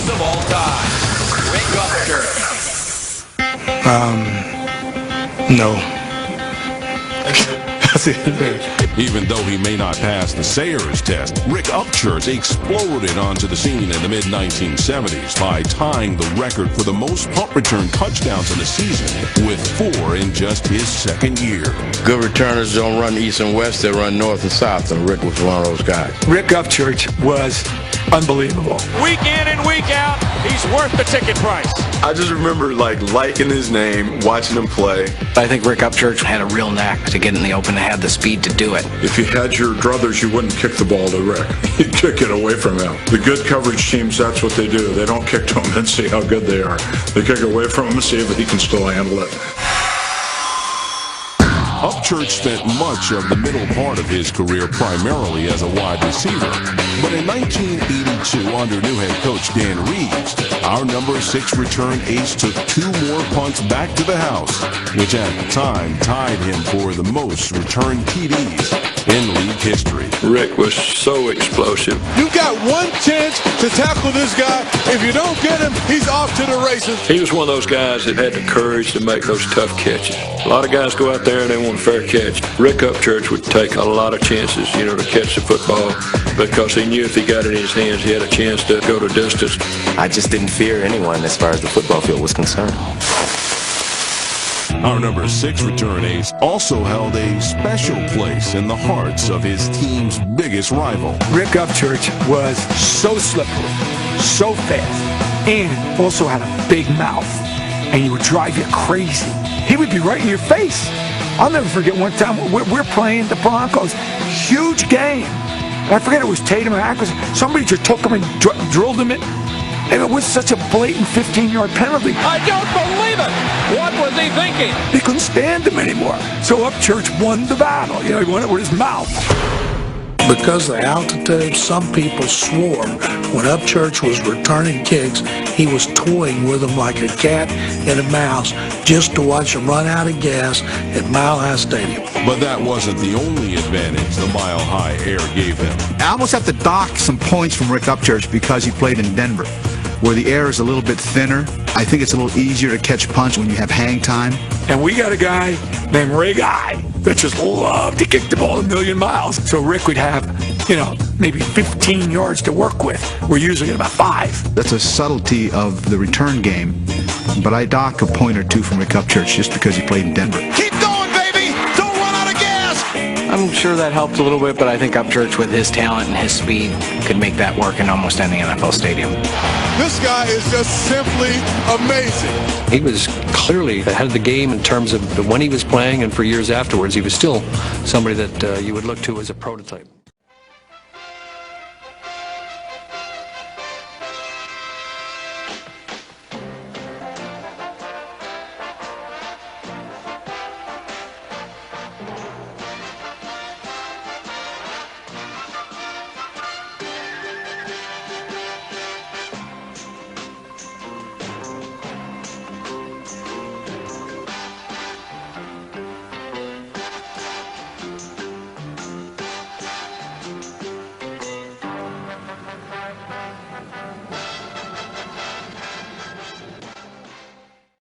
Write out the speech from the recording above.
greatest of all time, Rick Upchurch. No. That's it. Even though he may not pass the Sayers test, Rick Upchurch exploded onto the scene in the mid-1970s by tying the record for the most punt return touchdowns in a season with 4 in just his second year. Good returners don't run east and west, they run north and south, and Rick was one of those guys. Rick Upchurch was unbelievable. Week in and week out, he's worth the ticket price. I just remember liking his name, watching him play. I think Rick Upchurch had a real knack to get in the open and had the speed to do it. If you had your druthers, you wouldn't kick the ball to Rick. You'd kick it away from him. The good coverage teams, that's what they do. They don't kick to him and see how good they are. They kick away from him and see if he can still handle it. Upchurch spent much of the middle part of his career primarily as a wide receiver. But in 1982, under new head coach Dan Reeves, our number 6 return ace took 2 more punts back to the house, which at the time tied him for the most return TDs in league history. Rick was so explosive. You got one chance to tackle this guy. If you don't get him, he's off to the races. He was one of those guys that had the courage to make those tough catches. A lot of guys go out there and they want a fair catch. Rick Upchurch would take a lot of chances, to catch the football because he knew if he got it in his hands, he had a chance to go to distance. I just didn't fear anyone as far as the football field was concerned. Our number 6 return ace also held a special place in the hearts of his team's biggest rival. Rick Upchurch was so slippery, so fast, and also had a big mouth, and he would drive you crazy. He would be right in your face. I'll never forget one time we're playing the Broncos, huge game. And I forget it was Tatum and Atkins. Somebody just took him and drilled him in. And it was such a blatant 15-yard penalty. I don't believe it. What was he thinking? They couldn't stand him anymore. So Upchurch won the battle. He won it with his mouth. Because of the altitude, some people swore when Upchurch was returning kicks, he was toying with them like a cat and a mouse just to watch them run out of gas at Mile High Stadium. But that wasn't the only advantage the Mile High air gave him. I almost have to dock some points from Rick Upchurch because he played in Denver, where the air is a little bit thinner. I think it's a little easier to catch punch when you have hang time. And we got a guy named Ray Guy that just loved to kick the ball a million miles. So Rick would have, maybe 15 yards to work with. We're usually at about 5. That's a subtlety of the return game, but I dock a point or 2 from Rick Upchurch just because he played in Denver. Keep going, baby! Don't run out of gas! I'm sure that helped a little bit, but I think Upchurch with his talent and his speed could make that work in almost any NFL stadium. This guy is just simply amazing. He was clearly ahead of the game in terms of when he was playing and for years afterwards. He was still somebody that you would look to as a prototype.